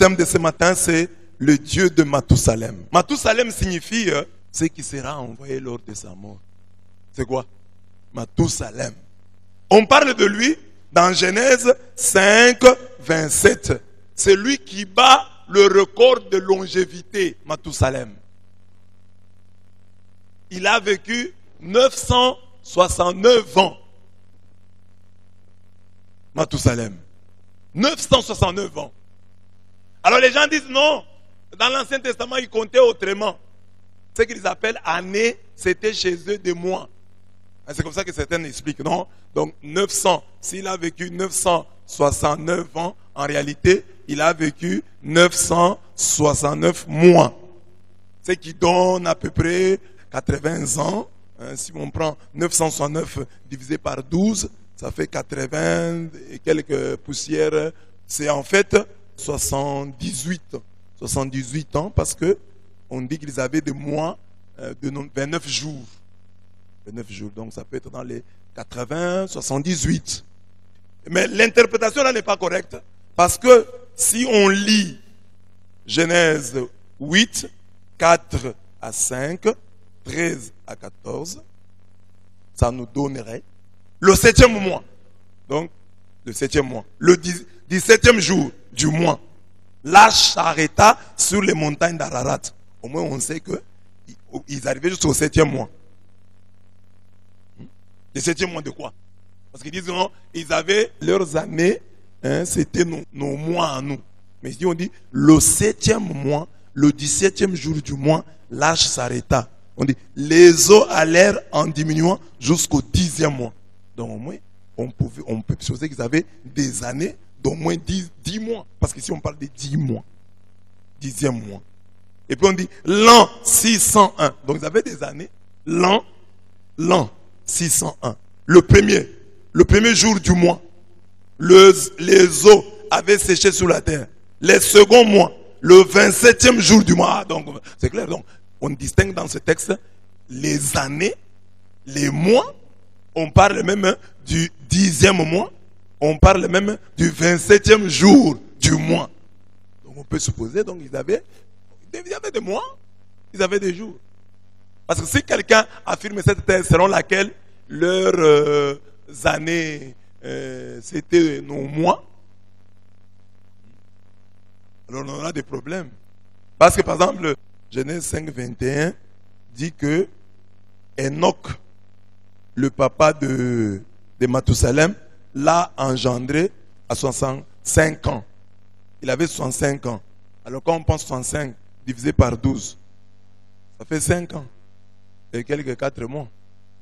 thème de ce matin, c'est le Dieu de Mathusalem. Mathusalem signifie ce qui sera envoyé lors de sa mort. C'est quoi? Mathusalem. On parle de lui dans Genèse 5, 27. C'est lui qui bat le record de longévité, Mathusalem. Il a vécu 969 ans. Mathusalem. 969 ans. Alors les gens disent non. Dans l'Ancien Testament, ils comptaient autrement. Ce qu'ils appellent années, c'était chez eux des mois. C'est comme ça que certains expliquent, non? Donc 900, s'il a vécu 969 ans, en réalité, il a vécu 969 mois. Ce qui donne à peu près 80 ans. Si on prend 969 divisé par 12, ça fait 80 et quelques poussières. C'est en fait 78 ans parce que on dit qu'ils avaient des mois de 29 jours. 29 jours, donc ça peut être dans les 80, 78. Mais l'interprétation là n'est pas correcte parce que si on lit Genèse 8, 4 à 5, 13 à 14, ça nous donnerait le 7e mois. Donc, le 7e mois. Le 17e jour du mois. L'âge s'arrêta sur les montagnes d'Ararat. Au moins, on sait qu'ils arrivaient jusqu'au 7e mois. Le 7e mois de quoi? Parce qu'ils disent non, ils avaient leurs années, c'était nos mois à nous. Mais si on dit le 7e mois, le 17e jour du mois, l'âge s'arrêta. On dit les eaux allèrent en diminuant jusqu'au 10e mois. Donc au moins, on peut supposer qu'ils avaient des années d'au moins 10 mois. Parce qu'ici on parle de 10 mois. 10e mois. Et puis on dit l'an 601. Donc ils avaient des années. L'an 601. Le premier jour du mois, les eaux avaient séché sur la terre. Les seconds mois, le 27e jour du mois. Ah, donc c'est clair. Donc on distingue dans ce texte les années, les mois. On parle même du 10e mois. On parle même du 27e jour du mois. Donc on peut supposer, donc ils avaient des mois, ils avaient des jours. Parce que si quelqu'un affirme cette thèse selon laquelle leurs années, c'était nos mois, alors on aura des problèmes. Parce que par exemple, Genèse 5, 21 dit que Enoch, le papa de Mathusalem, l'a engendré à 65 ans. Il avait 65 ans. Alors quand on pense 65 divisé par 12, ça fait 5 ans et quelques 4 mois.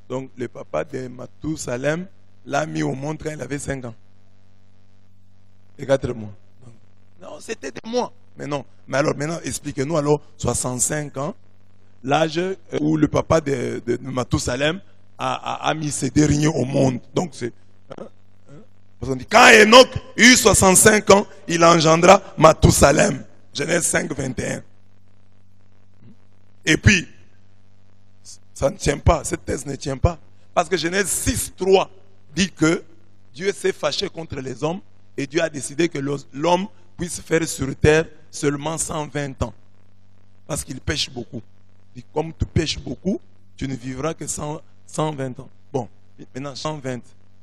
Donc le papa de Mathusalem l'a mis au monde quand il avait 5 ans et 4 mois. Donc, non, c'était des mois. Mais non. Mais alors maintenant, expliquez-nous alors 65 ans, l'âge où le papa de Mathusalem a mis ses derniers au monde. Donc c'est... Parce qu'on dit, quand Enoch eut 65 ans, il engendra Mathusalem. Genèse 5, 21. Et puis, ça ne tient pas, cette thèse ne tient pas. Parce que Genèse 6, 3 dit que Dieu s'est fâché contre les hommes et Dieu a décidé que l'homme puisse faire sur terre seulement 120 ans. Parce qu'il pêche beaucoup. Et comme tu pêches beaucoup, tu ne vivras que 120 ans. Bon, maintenant 120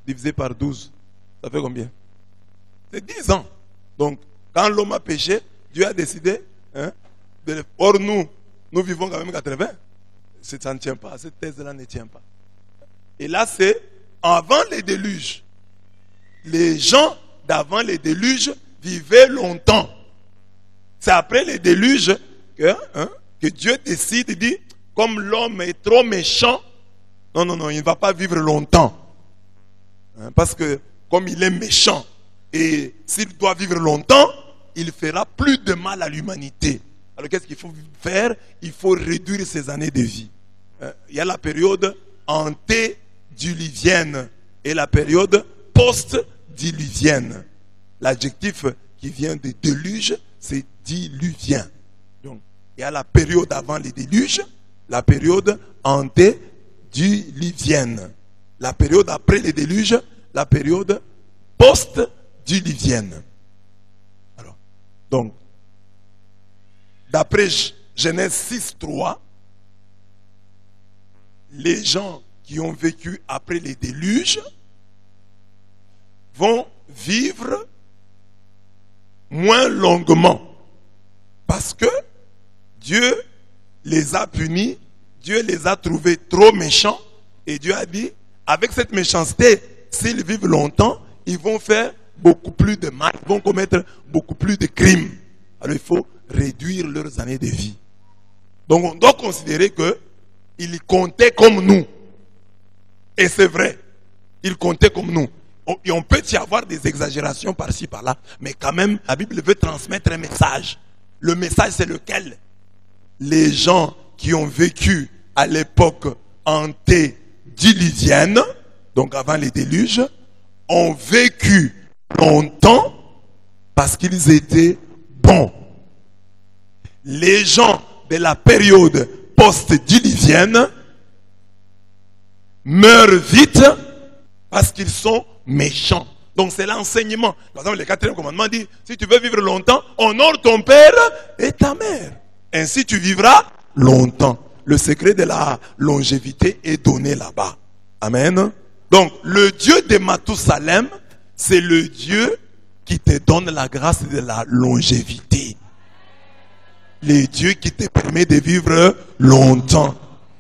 divisé par 12, ça fait combien? C'est 10 ans. Donc, quand l'homme a péché, Dieu a décidé, or nous vivons quand même 80. Ça ne tient pas, cette thèse-là ne tient pas. Et là, c'est avant les déluges. Les gens d'avant les déluges vivaient longtemps. C'est après les déluges que Dieu décide, il dit, comme l'homme est trop méchant, non, il ne va pas vivre longtemps. Parce que comme il est méchant, et s'il doit vivre longtemps, il fera plus de mal à l'humanité. Alors qu'est-ce qu'il faut faire? Il faut réduire ses années de vie. Il y a la période antédiluvienne et la période post-diluvienne. L'adjectif qui vient de déluge, c'est diluvien. Donc, il y a la période avant les déluges, la période antédiluvienne. La période après les déluges, la période post-diluvienne. Alors, donc, d'après Genèse 6, 3, les gens qui ont vécu après les déluges vont vivre moins longuement. Parce que Dieu les a punis, Dieu les a trouvés trop méchants. Et Dieu a dit, avec cette méchanceté, s'ils vivent longtemps, ils vont faire beaucoup plus de mal, ils vont commettre beaucoup plus de crimes. Alors il faut réduire leurs années de vie. Donc on doit considérer qu'ils comptaient comme nous. Et c'est vrai, ils comptaient comme nous. Et on peut y avoir des exagérations par-ci, par-là, mais quand même, la Bible veut transmettre un message. Le message, c'est lequel? Les gens qui ont vécu à l'époque antédiluvienne, donc avant les déluges, ont vécu longtemps parce qu'ils étaient bons. Les gens de la période post-diluvienne meurent vite parce qu'ils sont méchants. Donc c'est l'enseignement. Par exemple, le 4e commandement dit, si tu veux vivre longtemps, honore ton père et ta mère. Ainsi tu vivras longtemps. Le secret de la longévité est donné là-bas. Amen. Donc le Dieu de Mathusalem, c'est le Dieu qui te donne la grâce de la longévité. Le Dieu qui te permet de vivre longtemps.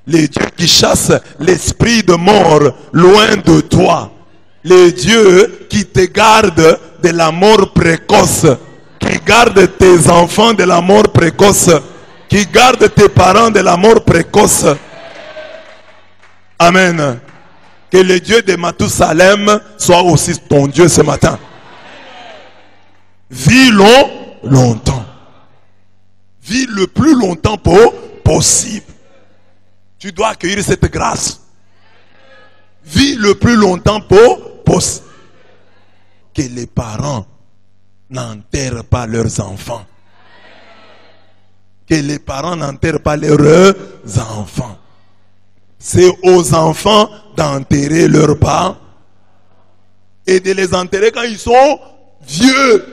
Le Dieu qui chasse l'esprit de mort loin de toi. Le Dieu qui te garde de la mort précoce. Qui garde tes enfants de la mort précoce. Qui garde tes parents de la mort précoce. Amen. Que le Dieu de Mathusalem soit aussi ton Dieu ce matin. Vis longtemps. Vis le plus longtemps possible. Tu dois accueillir cette grâce. Vis le plus longtemps possible. Que les parents n'enterrent pas leurs enfants. Que les parents n'enterrent pas leurs enfants. C'est aux enfants d'enterrer leurs parents et de les enterrer quand ils sont vieux.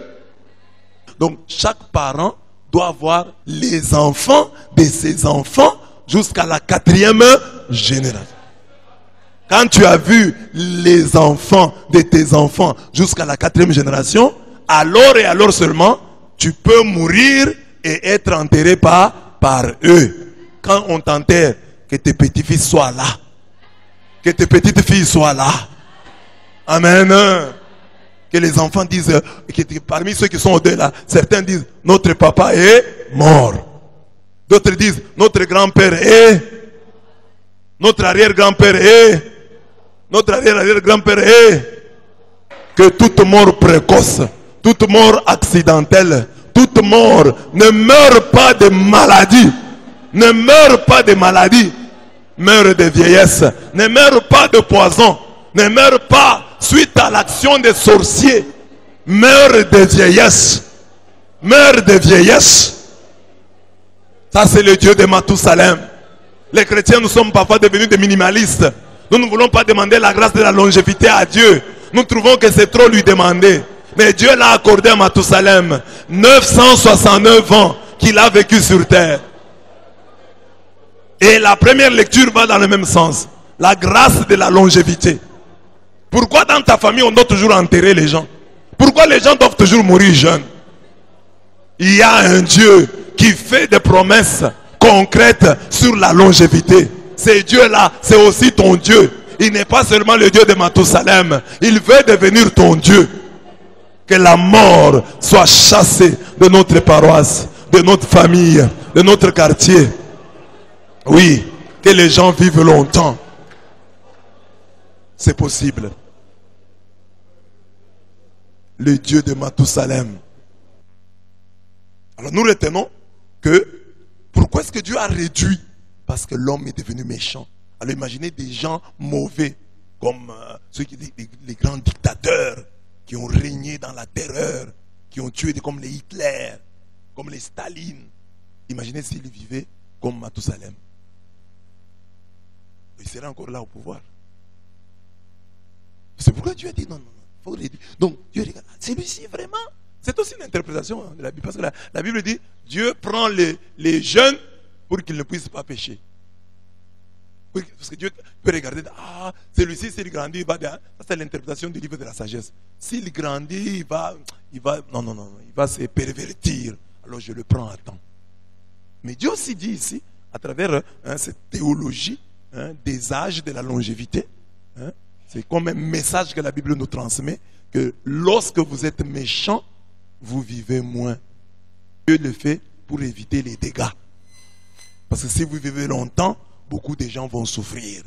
Donc chaque parent doit avoir les enfants de ses enfants jusqu'à la 4e génération. Quand tu as vu les enfants de tes enfants jusqu'à la 4e génération, alors et alors seulement, tu peux mourir et être enterré par eux. Quand on t'enterre, que tes petits-fils soient là. Que tes petites-filles soient là. Amen. Que les enfants disent, que parmi ceux qui sont au-delà, certains disent, notre papa est mort. D'autres disent, notre grand-père est, notre arrière-grand-père est, notre arrière-arrière-grand-père est. Que toute mort précoce, toute mort accidentelle, toute mort ne meurt pas de maladie. Ne meurt pas de maladie, meurt de vieillesse, ne meurt pas de poison, ne meurt pas suite à l'action des sorciers, meurt de vieillesse, meurt de vieillesse. Ça c'est le Dieu de Mathusalem. Les chrétiens, nous sommes parfois devenus des minimalistes. Nous ne voulons pas demander la grâce de la longévité à Dieu. Nous trouvons que c'est trop lui demander. Mais Dieu l'a accordé à Mathusalem 969 ans qu'il a vécu sur terre. Et la première lecture va dans le même sens. La grâce de la longévité. Pourquoi dans ta famille on doit toujours enterrer les gens? Pourquoi les gens doivent toujours mourir jeunes? Il y a un Dieu qui fait des promesses concrètes sur la longévité. Ce Dieu-là, c'est aussi ton Dieu. Il n'est pas seulement le Dieu de Mathusalem. Il veut devenir ton Dieu. Que la mort soit chassée de notre paroisse, de notre famille, de notre quartier. Oui, que les gens vivent longtemps. C'est possible. Le Dieu de Mathusalem. Alors nous retenons que pourquoi est-ce que Dieu a réduit? Parce que l'homme est devenu méchant. Alors imaginez des gens mauvais comme ceux qui disent les grands dictateurs qui ont régné dans la terreur, qui ont tué comme les Hitler, comme les Staline. Imaginez s'ils vivaient comme Mathusalem. Il serait encore là au pouvoir. C'est pourquoi Dieu a dit non, il faut réduire. Donc Dieu regarde, celui-ci vraiment, C'est aussi une interprétation de la Bible. Parce que la Bible dit, Dieu prend les jeunes pour qu'ils ne puissent pas pécher. Parce que Dieu peut regarder, ah, celui-ci, s'il grandit, il va bien. Ça, c'est l'interprétation du livre de la sagesse. S'il grandit, il va se pervertir. Alors je le prends à temps. Mais Dieu aussi dit ici, à travers cette théologie des âges de la longévité, c'est comme un message que la Bible nous transmet, que lorsque vous êtes méchant, vous vivez moins. Dieu le fait pour éviter les dégâts. Parce que si vous vivez longtemps, beaucoup de gens vont souffrir.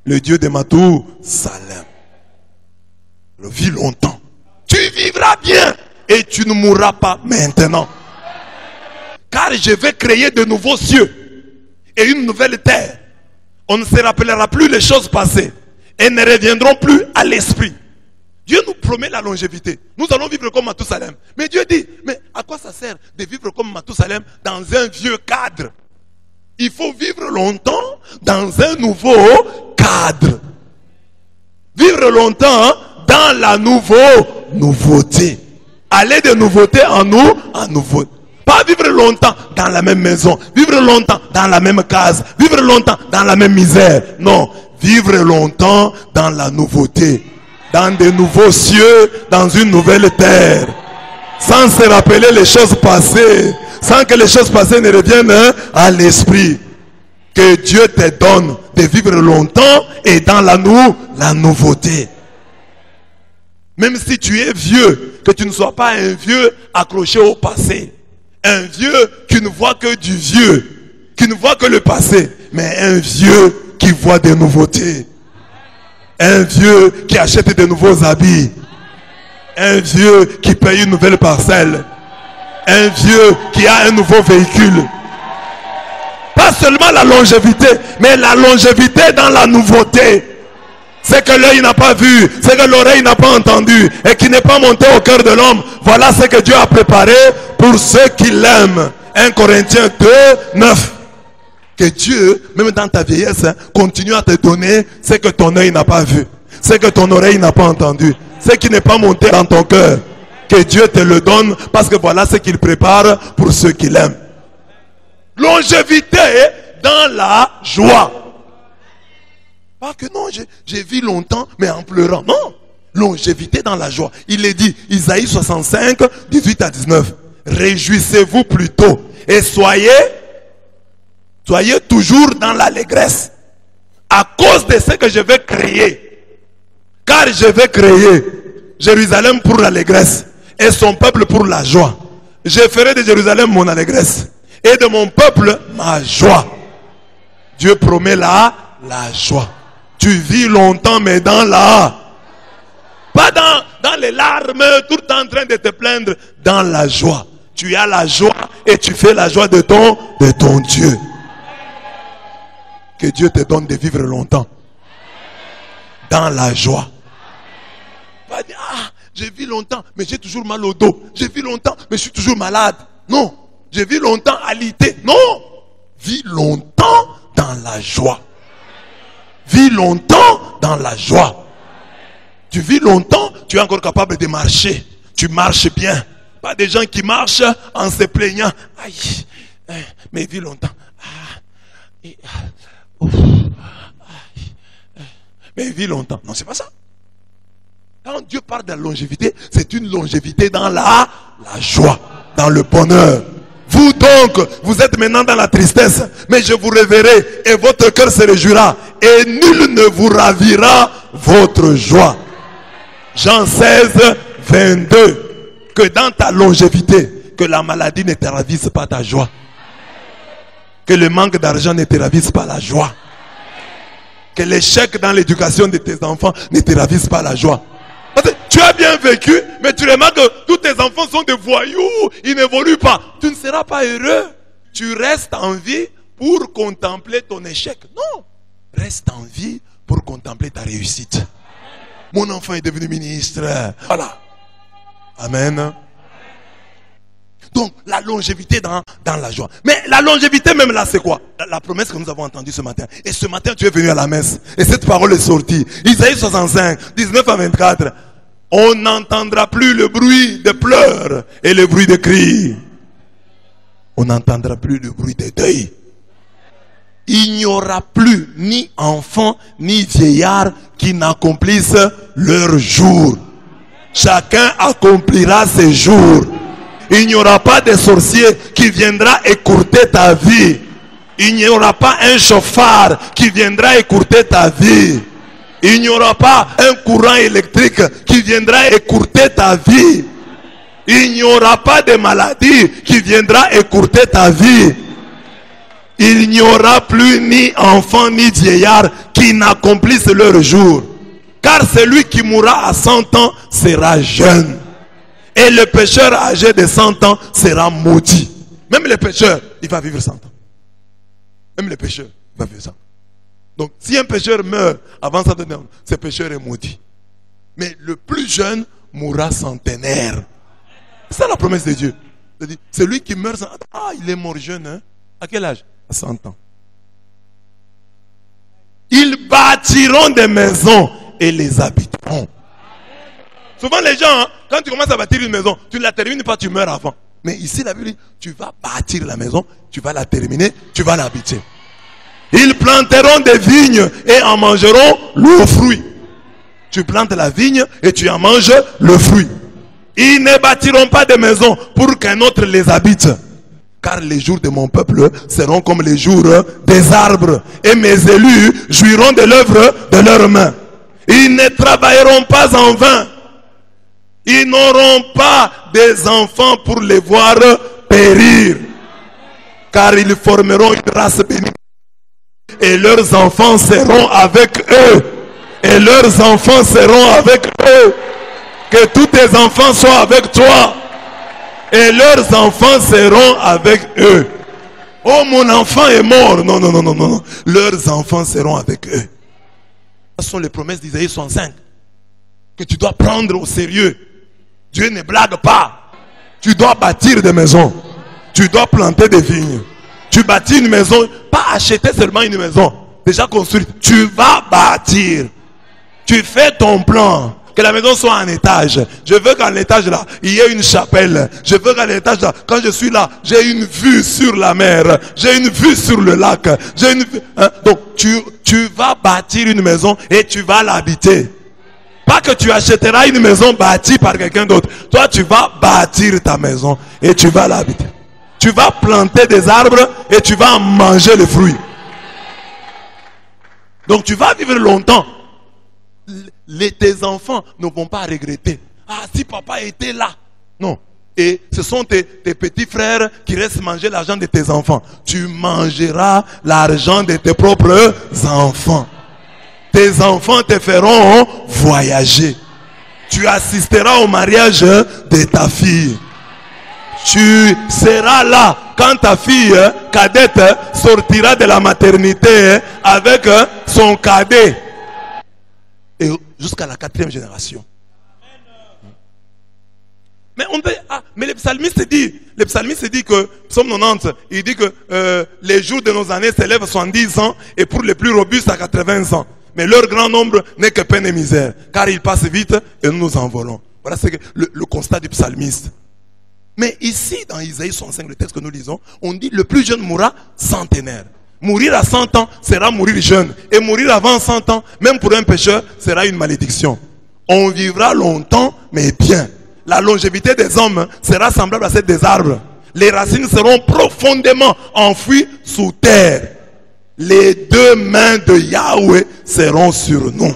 Le Dieu de Matou, Salem, vis longtemps. Tu vivras bien et tu ne mourras pas maintenant. Car je vais créer de nouveaux cieux et une nouvelle terre. On ne se rappellera plus les choses passées et ne reviendront plus à l'esprit. Dieu nous promet la longévité. Nous allons vivre comme Mathusalem. Mais Dieu dit, mais à quoi ça sert de vivre comme Mathusalem dans un vieux cadre? Il faut vivre longtemps dans un nouveau cadre. Vivre longtemps dans la nouveauté. Aller de nouveauté en nouveauté. Pas vivre longtemps dans la même maison. Vivre longtemps dans la même case. Vivre longtemps dans la même misère. Non. Vivre longtemps dans la nouveauté. Dans de nouveaux cieux, dans une nouvelle terre. Sans se rappeler les choses passées. Sans que les choses passées ne reviennent à l'esprit. Que Dieu te donne de vivre longtemps et dans la nouveauté. Même si tu es vieux, que tu ne sois pas un vieux accroché au passé. Un vieux qui ne voit que du vieux. Qui ne voit que le passé. Mais un vieux qui voit des nouveautés. Un vieux qui achète de nouveaux habits. Un vieux qui paye une nouvelle parcelle. Un vieux qui a un nouveau véhicule. Pas seulement la longévité, mais la longévité dans la nouveauté. C'est que l'œil n'a pas vu, c'est que l'oreille n'a pas entendu, et qui n'est pas monté au cœur de l'homme. Voilà ce que Dieu a préparé pour ceux qui l'aiment. 1 Corinthiens 2, 9. Que Dieu, même dans ta vieillesse, continue à te donner ce que ton œil n'a pas vu, ce que ton oreille n'a pas entendu, ce qui n'est pas monté dans ton cœur. Que Dieu te le donne, parce que voilà ce qu'il prépare pour ceux qui l'aiment. Longévité dans la joie. Pas que non, j'ai vécu longtemps, mais en pleurant. Non, longévité dans la joie. Il est dit, Isaïe 65, 18 à 19. Réjouissez-vous plutôt et soyez toujours dans l'allégresse. À cause de ce que je vais créer. Car je vais créer Jérusalem pour l'allégresse et son peuple pour la joie. Je ferai de Jérusalem mon allégresse et de mon peuple ma joie. Dieu promet la joie. Tu vis longtemps, mais dans pas dans les larmes, tout le temps en train de te plaindre, dans la joie. Tu as la joie et tu fais la joie de ton Dieu. Que Dieu te donne de vivre longtemps. Dans la joie. Pas dire, je vis longtemps, mais j'ai toujours mal au dos. Je vis longtemps, mais je suis toujours malade. Non. Je vis longtemps alité. Non. Vis longtemps dans la joie. Vis longtemps dans la joie. Tu vis longtemps, tu es encore capable de marcher. Tu marches bien. Pas des gens qui marchent en se plaignant. Aïe, mais vis longtemps. Mais vis longtemps. Non, c'est pas ça. Quand Dieu parle de la longévité, c'est une longévité dans la joie, dans le bonheur. Vous donc, vous êtes maintenant dans la tristesse, mais je vous reverrai et votre cœur se réjouira et nul ne vous ravira votre joie. Jean 16, 22. Que dans ta longévité, que la maladie ne te ravisse pas ta joie. Que le manque d'argent ne te ravisse pas la joie. Que l'échec dans l'éducation de tes enfants ne te ravisse pas la joie. Parce que tu as bien vécu, mais tu remarques que tous tes enfants sont des voyous, ils n'évoluent pas. Tu ne seras pas heureux. Tu restes en vie pour contempler ton échec. Non, reste en vie pour contempler ta réussite. Mon enfant est devenu ministre. Voilà. Amen. Donc, la longévité dans la joie. Mais la longévité même là, c'est quoi? La promesse que nous avons entendue ce matin. Et ce matin, tu es venu à la messe. Et cette parole est sortie. Isaïe 65, 19 à 24. On n'entendra plus le bruit de pleurs et le bruit de cris. On n'entendra plus le bruit des deuils. Il n'y aura plus ni enfants ni vieillards qui n'accomplissent leur jour. Chacun accomplira ses jours. Il n'y aura pas de sorcier qui viendra écourter ta vie. Il n'y aura pas un chauffard qui viendra écourter ta vie. Il n'y aura pas un courant électrique qui viendra écourter ta vie. Il n'y aura pas de maladie qui viendra écourter ta vie. Il n'y aura plus ni enfants ni vieillards qui n'accomplissent leur jour. Car celui qui mourra à 100 ans sera jeune. Et le pécheur âgé de 100 ans sera maudit. Même le pécheur, il va vivre 100 ans. Même le pécheur, il va vivre 100 ans. Donc, si un pécheur meurt avant 100 ans, ce pécheur est maudit. Mais le plus jeune mourra centenaire. C'est ça la promesse de Dieu. Celui qui meurt, il est mort jeune. Hein? À quel âge? À 100 ans. Ils bâtiront des maisons et les habiteront. Souvent les gens, quand tu commences à bâtir une maison, tu ne la termines pas, tu meurs avant. Mais ici la Bible dit, tu vas bâtir la maison, tu vas la terminer, tu vas l'habiter. Ils planteront des vignes et en mangeront le fruit. Tu plantes la vigne et tu en manges le fruit. Ils ne bâtiront pas de maisons pour qu'un autre les habite. Car les jours de mon peuple seront comme les jours des arbres. Et mes élus jouiront de l'œuvre de leurs mains. Ils ne travailleront pas en vain. Ils n'auront pas des enfants pour les voir périr. Car ils formeront une race bénie. Et leurs enfants seront avec eux. Et leurs enfants seront avec eux. Que tous tes enfants soient avec toi. Et leurs enfants seront avec eux. Oh, mon enfant est mort. Non, non, non, non, non. Leurs enfants seront avec eux. Ce sont les promesses d'Isaïe 65. Que tu dois prendre au sérieux. Dieu ne blague pas. Tu dois bâtir des maisons. Tu dois planter des vignes. Tu bâtis une maison. Pas acheter seulement une maison. Déjà construite. Tu vas bâtir. Tu fais ton plan. Que la maison soit en étage. Je veux qu'en étage là, il y ait une chapelle. Je veux qu'en étage là, quand je suis là, j'ai une vue sur la mer. J'ai une vue sur le lac. J'ai une vue, hein? Donc tu vas bâtir une maison et tu vas l'habiter. Pas que tu achèteras une maison bâtie par quelqu'un d'autre. Toi, tu vas bâtir ta maison et tu vas l'habiter. Tu vas planter des arbres et tu vas en manger les fruits. Donc tu vas vivre longtemps. Tes enfants ne vont pas regretter. Ah, si papa était là. Non. Et ce sont tes petits frères qui restent manger l'argent de tes enfants. Tu mangeras l'argent de tes propres enfants. Tes enfants te feront voyager. Tu assisteras au mariage de ta fille. Tu seras là quand ta fille cadette sortira de la maternité avec son cadet. Et jusqu'à la 4e génération. Mais on peut, mais le psalmiste dit que, psaume 90, il dit que les jours de nos années s'élèvent à 70 ans et pour les plus robustes à 80 ans. Mais leur grand nombre n'est que peine et misère, car ils passent vite et nous nous envolons. Voilà c'est le constat du psalmiste. Mais ici, dans Isaïe 65, le texte que nous lisons, on dit le plus jeune mourra centenaire. Mourir à 100 ans sera mourir jeune. Et mourir avant 100 ans, même pour un pécheur, sera une malédiction. On vivra longtemps, mais bien. La longévité des hommes sera semblable à celle des arbres. Les racines seront profondément enfouies sous terre. Les deux mains de Yahweh seront sur nous.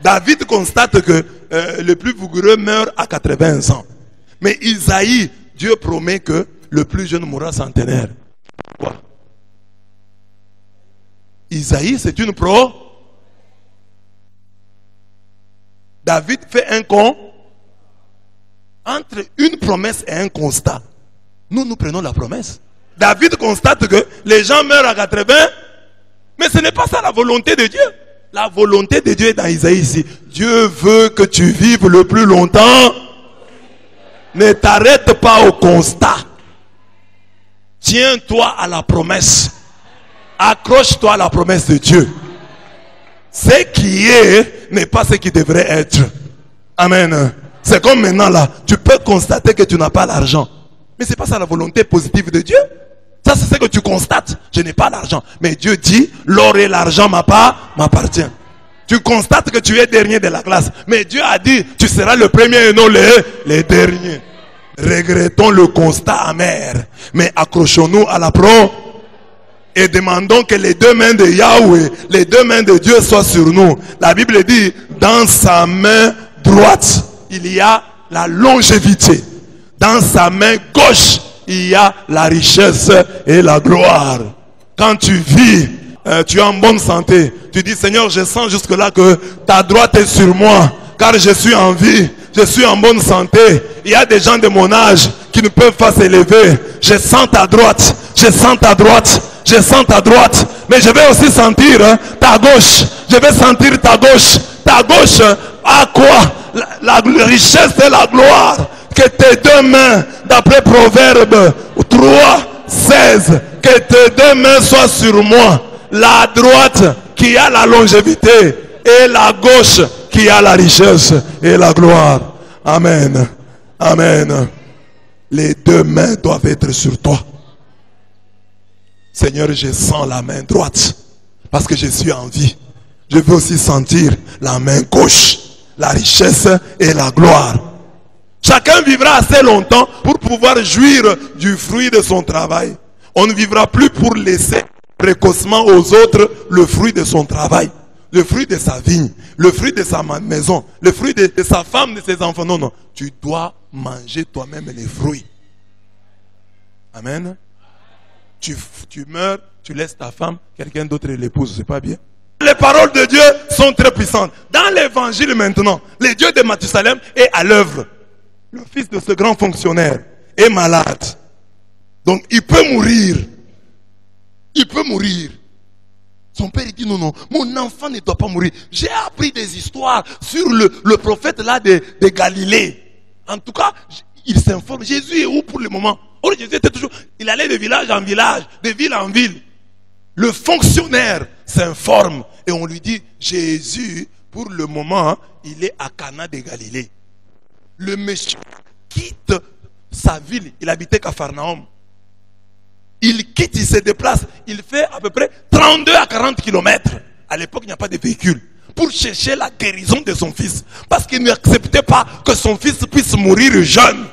David constate que le plus vigoureux meurt à 80 ans. Mais Isaïe, Dieu promet que le plus jeune mourra centenaire. Quoi? Isaïe, c'est une pro. David fait un con entre une promesse et un constat. Nous prenons la promesse. David constate que les gens meurent à 80, mais ce n'est pas ça la volonté de Dieu. La volonté de Dieu est dans Isaïe ici. Dieu veut que tu vives le plus longtemps. Ne t'arrête pas au constat. Tiens-toi à la promesse. Accroche-toi à la promesse de Dieu. Ce qui est n'est pas ce qui devrait être. Amen. C'est comme maintenant là, tu peux constater que tu n'as pas l'argent. Mais c'est pas ça la volonté positive de Dieu. Ça c'est ce que tu constates. Je n'ai pas l'argent. Mais Dieu dit, l'or et l'argent m'appartient. Tu constates que tu es dernier de la classe. Mais Dieu a dit, tu seras le premier et non les derniers. Regrettons le constat amer. Mais accrochons-nous à la et demandons que les deux mains de Yahweh, les deux mains de Dieu soient sur nous. La Bible dit, dans sa main droite, il y a la longévité. Dans sa main gauche, il y a la richesse et la gloire. Quand tu vis, tu es en bonne santé. Tu dis, Seigneur, je sens jusque-là que ta droite est sur moi. Car je suis en vie, je suis en bonne santé. Il y a des gens de mon âge qui ne peuvent pas s'élever. Je sens ta droite, je sens ta droite, je sens ta droite. Mais je vais aussi sentir ta gauche. Je vais sentir ta gauche. Ta gauche, à quoi? La richesse et la gloire. Que tes deux mains, d'après Proverbe 3, 16, que tes deux mains soient sur moi. La droite qui a la longévité et la gauche qui a la richesse et la gloire. Amen. Amen. Les deux mains doivent être sur toi. Seigneur, je sens la main droite parce que je suis en vie. Je veux aussi sentir la main gauche, la richesse et la gloire. Chacun vivra assez longtemps pour pouvoir jouir du fruit de son travail. On ne vivra plus pour laisser précocement aux autres le fruit de son travail, le fruit de sa vigne, le fruit de sa maison, le fruit de sa femme, de ses enfants. Non, non. Tu dois manger toi-même les fruits. Amen. Tu meurs, tu laisses ta femme, quelqu'un d'autre l'épouse, c'est pas bien. Les paroles de Dieu sont très puissantes. Dans l'évangile maintenant, le Dieu de Mathusalem est à l'œuvre. Le fils de ce grand fonctionnaire est malade. Donc il peut mourir. Il peut mourir. Son père dit non, non, mon enfant ne doit pas mourir. J'ai appris des histoires sur le prophète là de Galilée. En tout cas, il s'informe. Jésus est où pour le moment? Oh, Jésus était toujours, il allait de village en village, de ville en ville. Le fonctionnaire s'informe et on lui dit, Jésus, pour le moment, il est à Cana de Galilée. Le monsieur quitte sa ville, il habitait Capharnaüm. Il quitte, il se déplace, il fait à peu près 32 à 40 kilomètres. À l'époque, il n'y a pas de véhicule. Pour chercher la guérison de son fils. Parce qu'il n'acceptait pas que son fils puisse mourir jeune.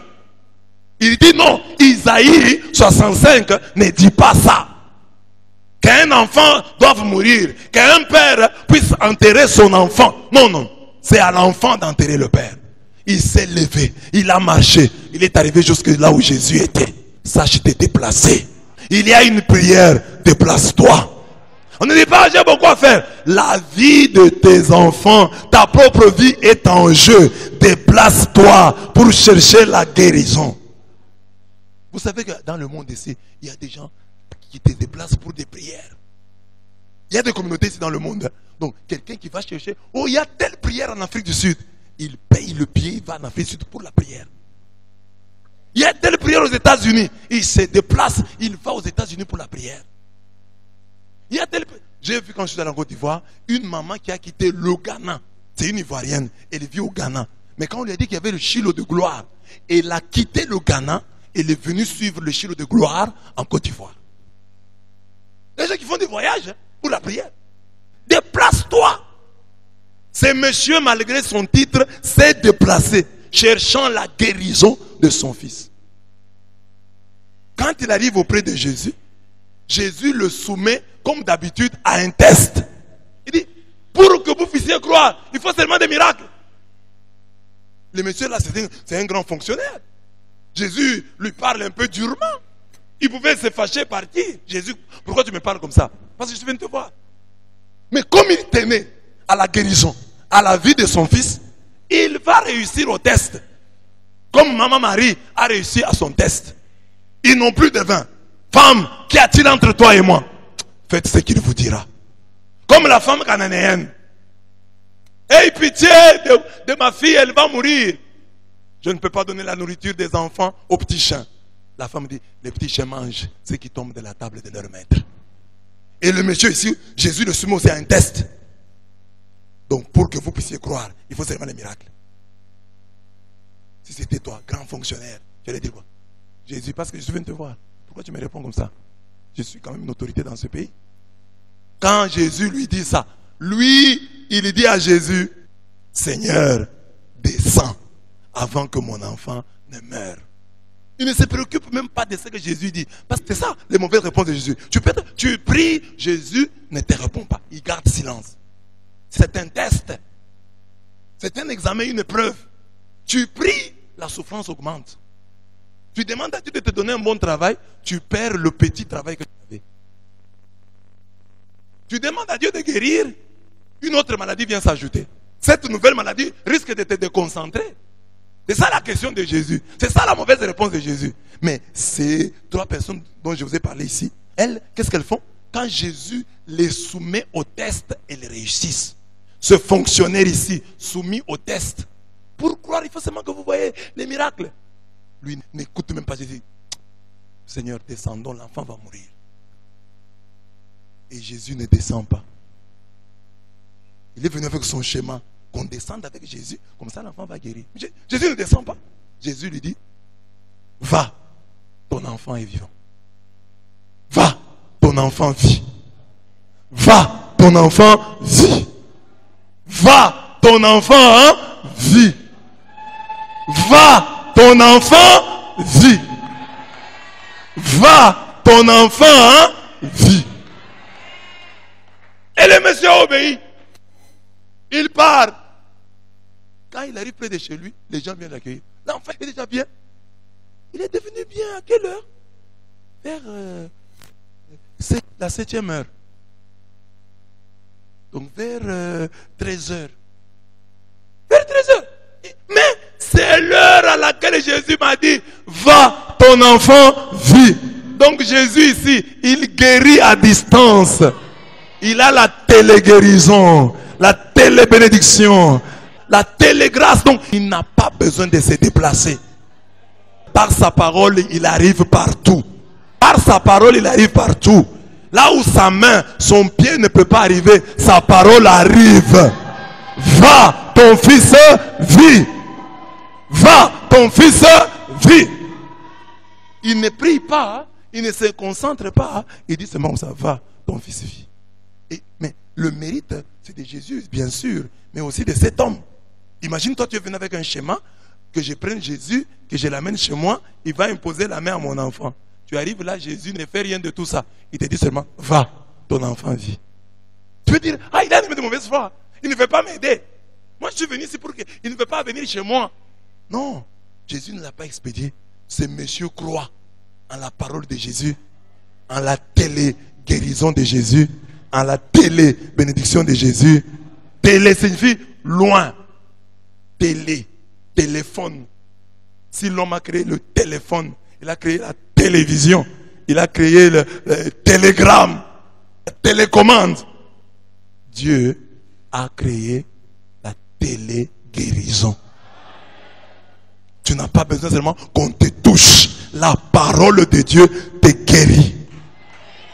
Il dit non, Isaïe 65 ne dit pas ça. Qu'un enfant doive mourir, qu'un père puisse enterrer son enfant. Non, non, c'est à l'enfant d'enterrer le père. Il s'est levé, il a marché, il est arrivé jusque là où Jésus était. Sache te déplacer. Il y a une prière, déplace-toi. On ne dit pas, j'ai beaucoup à faire. La vie de tes enfants, ta propre vie est en jeu. Déplace-toi pour chercher la guérison. Vous savez que dans le monde ici, il y a des gens qui te déplacent pour des prières. Il y a des communautés ici dans le monde. Donc, quelqu'un qui va chercher, oh, il y a telle prière en Afrique du Sud. Il paye le billet, il va en Afrique du Sud pour la prière. Il y a telle prière aux États-Unis. Il se déplace, il va aux États-Unis pour la prière. Il y a telle... J'ai vu quand je suis allé en Côte d'Ivoire, une maman qui a quitté le Ghana. C'est une Ivoirienne, elle vit au Ghana. Mais quand on lui a dit qu'il y avait le Shiloh de gloire, elle a quitté le Ghana, elle est venue suivre le Shiloh de gloire en Côte d'Ivoire. Les gens qui font des voyages pour la prière. Déplace-toi. Ce monsieur, malgré son titre, s'est déplacé, cherchant la guérison de son fils. Quand il arrive auprès de Jésus, Jésus le soumet, comme d'habitude, à un test. Il dit, pour que vous puissiez croire, il faut seulement des miracles. Le monsieur là, c'est un grand fonctionnaire. Jésus lui parle un peu durement. Il pouvait se fâcher, partir. Jésus, pourquoi tu me parles comme ça? Parce que je viens de te voir. Mais comme il tenait à la guérison, à la vie de son fils, il va réussir au test. Comme maman Marie a réussi à son test. Ils n'ont plus de vin. Femme, qu'y a-t-il entre toi et moi? Faites ce qu'il vous dira. Comme la femme cananéenne. Aie pitié de ma fille, elle va mourir. Je ne peux pas donner la nourriture des enfants aux petits chiens. La femme dit, les petits chiens mangent ce qui tombe de la table de leur maître. Et le monsieur ici, Jésus le soumet aussi à un test. Donc pour que vous puissiez croire, il faut seulement les miracles. Si c'était toi, grand fonctionnaire, tu allais dire quoi? Jésus, parce que je viens de te voir. Pourquoi tu me réponds comme ça? Je suis quand même une autorité dans ce pays. Quand Jésus lui dit ça, lui, il dit à Jésus, Seigneur, descends avant que mon enfant ne meure. Il ne se préoccupe même pas de ce que Jésus dit. Parce que c'est ça, les mauvaises réponses de Jésus. Tu pries, Jésus ne te répond pas. Il garde silence. C'est un test. C'est un examen, une épreuve. Tu pries, la souffrance augmente. Tu demandes à Dieu de te donner un bon travail, tu perds le petit travail que tu avais. Tu demandes à Dieu de guérir, une autre maladie vient s'ajouter. Cette nouvelle maladie risque de te déconcentrer. C'est ça la question de Jésus. C'est ça la mauvaise réponse de Jésus. Mais ces trois personnes dont je vous ai parlé ici, elles, qu'est-ce qu'elles font? Quand Jésus les soumet au test, elles réussissent. Ce fonctionnaire ici, soumis au test. Pour croire, il faut seulement que vous voyez les miracles. Lui n'écoute même pas Jésus. Seigneur, descendons, l'enfant va mourir. Et Jésus ne descend pas. Il est venu avec son schéma. Qu'on descende avec Jésus, comme ça l'enfant va guérir. Jésus ne descend pas. Jésus lui dit, va, ton enfant est vivant. Va, ton enfant vit. Va, ton enfant vit. Va, ton enfant vit. Va, ton enfant vit. Va, ton enfant vit. Et le monsieur obéit. Il part. Quand il arrive près de chez lui, les gens viennent l'accueillir. L'enfant est déjà bien. Il est devenu bien à quelle heure? Vers la 7e heure. Donc vers 13 heures. Vers 13 heures. Mais c'est l'heure à laquelle Jésus m'a dit, va, ton enfant vit. Donc Jésus ici, il guérit à distance. Il a la télé-guérison, la télé-bénédiction, la télé-grâce. Donc il n'a pas besoin de se déplacer. Par sa parole, il arrive partout. Par sa parole, il arrive partout. Là où sa main, son pied ne peut pas arriver, sa parole arrive. Va, ton fils vit. Va, ton fils vit. Il ne prie pas, il ne se concentre pas. Il dit seulement ça, va, ton fils vit. Mais le mérite, c'est de Jésus, bien sûr, mais aussi de cet homme. Imagine, toi, tu es venu avec un schéma, que je prenne Jésus, que je l'amène chez moi, il va imposer la main à mon enfant. Tu arrives là, Jésus ne fait rien de tout ça. Il te dit seulement, va, ton enfant vit. Tu veux dire, ah, il a une de mauvaise foi. Il ne veut pas m'aider. Moi, je suis venu ici pour qu'il ne veut pas venir chez moi. Non, Jésus ne l'a pas expédié. Ce monsieur croit en la parole de Jésus, en la télé-guérison de Jésus, en la télé-bénédiction de Jésus. Télé signifie loin. Télé, téléphone. Si l'homme a créé le téléphone, il a créé la télévision, il a créé le télégramme, la télécommande. Dieu a créé la télé-guérison. Tu n'as pas besoin seulement qu'on te touche. La parole de Dieu te guérit.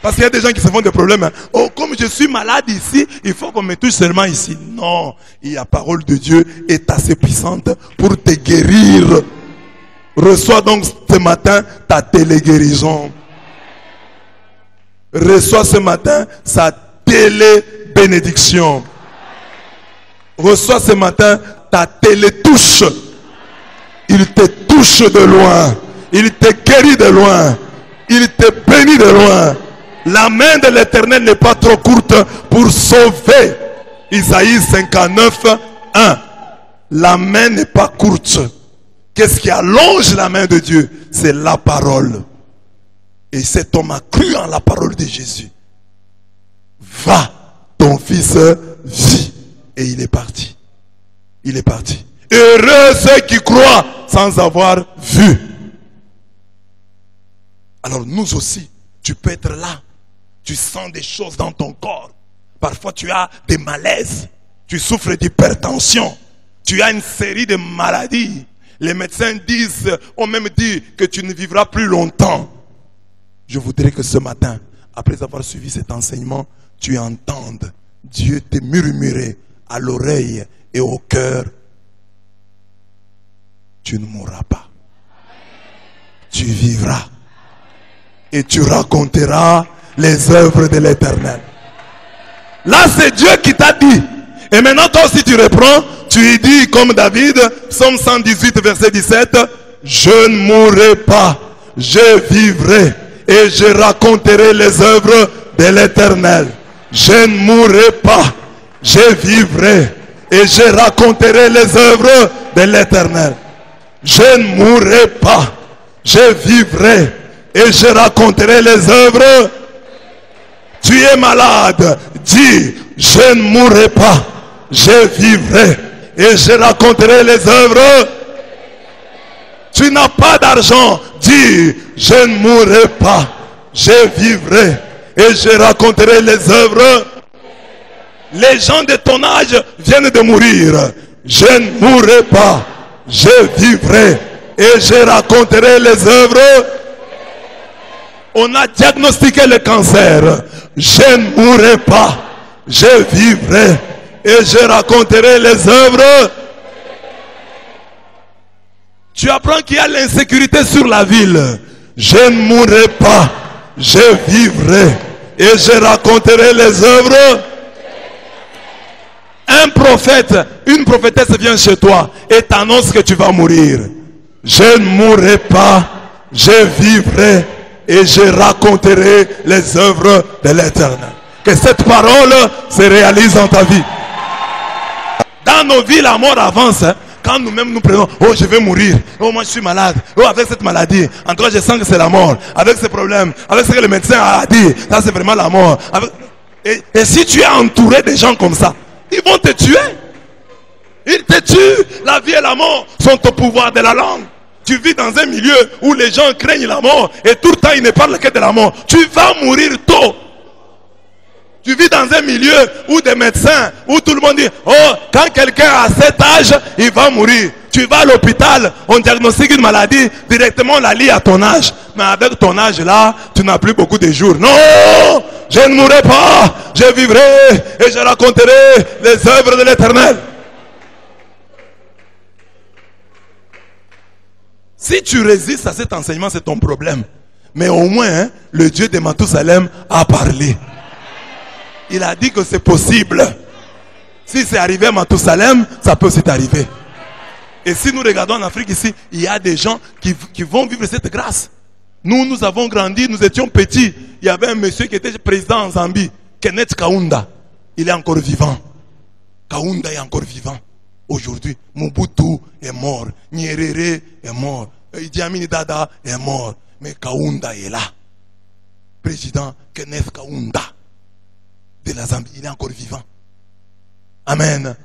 Parce qu'il y a des gens qui se font des problèmes. Hein. Oh, comme je suis malade ici, il faut qu'on me touche seulement ici. Non, la parole de Dieu est assez puissante pour te guérir. Reçois donc ce matin ta télé-guérison. Reçois ce matin sa télé-bénédiction. Reçois ce matin ta télé-touche. Il te touche de loin. Il te guérit de loin. Il te bénit de loin. La main de l'Éternel n'est pas trop courte pour sauver. Isaïe 59, 1. La main n'est pas courte. Qu'est-ce qui allonge la main de Dieu? C'est la parole. Et cet homme a cru en la parole de Jésus. Va, ton fils vit. Et il est parti. Il est parti. Heureux ceux qui croient sans avoir vu. Alors nous aussi, tu peux être là. Tu sens des choses dans ton corps. Parfois tu as des malaises. Tu souffres d'hypertension. Tu as une série de maladies. Les médecins ont même dit que tu ne vivras plus longtemps. Je voudrais que ce matin, après avoir suivi cet enseignement, tu entendes Dieu te murmurer à l'oreille et au cœur. tu ne mourras pas. Tu vivras. Et tu raconteras les œuvres de l'Éternel. Là, c'est Dieu qui t'a dit. Et maintenant, toi aussi, tu reprends. Tu y dis, comme David, Psaume 118, verset 17. Je ne mourrai pas. Je vivrai. Et je raconterai les œuvres de l'Éternel. Je ne mourrai pas. Je vivrai. Et je raconterai les œuvres de l'Éternel. Je ne mourrai pas. Je vivrai. Et je raconterai les œuvres. Tu es malade. Dis, je ne mourrai pas. Je vivrai. Et je raconterai les œuvres. Tu n'as pas d'argent. Dis, je ne mourrai pas. Je vivrai. Et je raconterai les œuvres. Les gens de ton âge viennent de mourir. Je ne mourrai pas. Je vivrai. Et je raconterai les œuvres. On a diagnostiqué le cancer. Je ne mourrai pas. Je vivrai. Et je raconterai les œuvres. Tu apprends qu'il y a l'insécurité sur la ville. Je ne mourrai pas. Je vivrai. Et je raconterai les œuvres. Un prophète, une prophétesse vient chez toi et t'annonce que tu vas mourir. Je ne mourrai pas. Je vivrai. Et je raconterai les œuvres de l'Éternel. Que cette parole se réalise dans ta vie. Dans nos vies, la mort avance. Quand nous-mêmes nous prenons, oh je vais mourir, oh moi je suis malade, oh avec cette maladie, en tout cas je sens que c'est la mort, avec ce problème, avec ce que le médecin a dit, ça c'est vraiment la mort. Et si tu es entouré de gens comme ça, ils vont te tuer. Ils te tuent. La vie et la mort sont au pouvoir de la langue. Tu vis dans un milieu où les gens craignent la mort et tout le temps ils ne parlent que de la mort. Tu vas mourir tôt. Tu vis dans un milieu où des médecins, où tout le monde dit, oh, quand quelqu'un a cet âge, il va mourir. Tu vas à l'hôpital, on diagnostique une maladie, directement on la lie à ton âge. Mais avec ton âge là, tu n'as plus beaucoup de jours. Non, je ne mourrai pas, je vivrai et je raconterai les œuvres de l'Éternel. Si tu résistes à cet enseignement, c'est ton problème. Mais au moins, hein, le Dieu de Mathusalem a parlé. Il a dit que c'est possible. Si c'est arrivé à Mathusalem, ça peut aussi t'arriver. Et si nous regardons en Afrique ici, il y a des gens qui vont vivre cette grâce. Nous avons grandi, nous étions petits. Il y avait un monsieur qui était président en Zambie, Kenneth Kaunda. Il est encore vivant. Kaunda est encore vivant. Aujourd'hui, Mobutu est mort. Nyerere est mort. Idi Amin Dada est mort. Mais Kaunda est là. Président Kenneth Kaunda de la Zambie, il est encore vivant. Amen. Donc,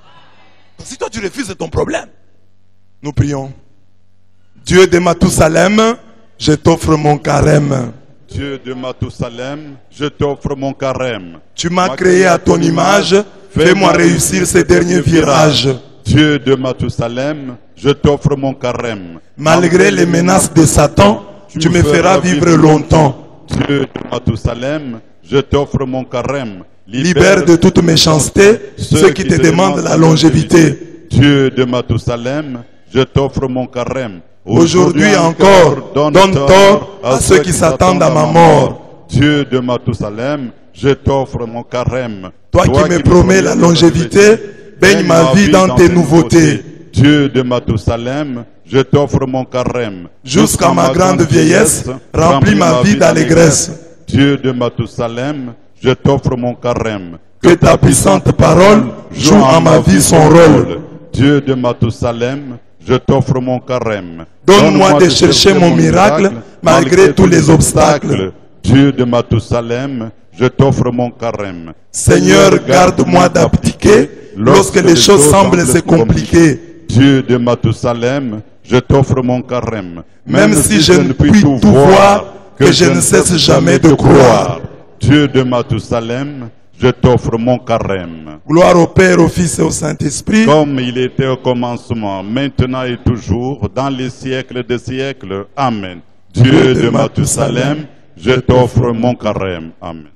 si toi tu refuses, c'est ton problème. Nous prions. Dieu de Mathusalem, je t'offre mon carême. Dieu de Mathusalem, je t'offre mon carême. Tu m'as créé à ton image, fais-moi réussir ces derniers virages. Dieu de Mathusalem, je t'offre mon carême. Malgré les menaces de Satan, tu me feras vivre longtemps. Dieu de Mathusalem, je t'offre mon carême. Libère de toute méchanceté ceux qui te demandent la longévité. Dieu de Mathusalem, je t'offre mon carême. Aujourd'hui encore, donne tort à ceux qui s'attendent à ma mort. Dieu de Mathusalem, je t'offre mon carême. Toi qui me promets la longévité, baigne ma vie dans tes nouveautés. Dieu de Mathusalem, je t'offre mon carême. Jusqu'à ma grande vieillesse, remplis ma vie d'allégresse. Dieu de Mathusalem, je t'offre mon carême. Que ta puissante parole joue en ma vie son rôle. Dieu de Mathusalem, je t'offre mon carême. Donne-moi de chercher mon miracle malgré tous les obstacles. Dieu de Mathusalem, je t'offre mon carême. Seigneur, garde-moi d'abdiquer lorsque les choses semblent se compliquer. Dieu de Mathusalem, je t'offre mon carême. Même si je ne puis tout voir, que je ne cesse jamais de croire. Dieu de Mathusalem, je t'offre mon carême. Gloire au Père, au Fils et au Saint-Esprit. Comme il était au commencement, maintenant et toujours, dans les siècles des siècles. Amen. Dieu de Mathusalem, je t'offre mon carême. Amen.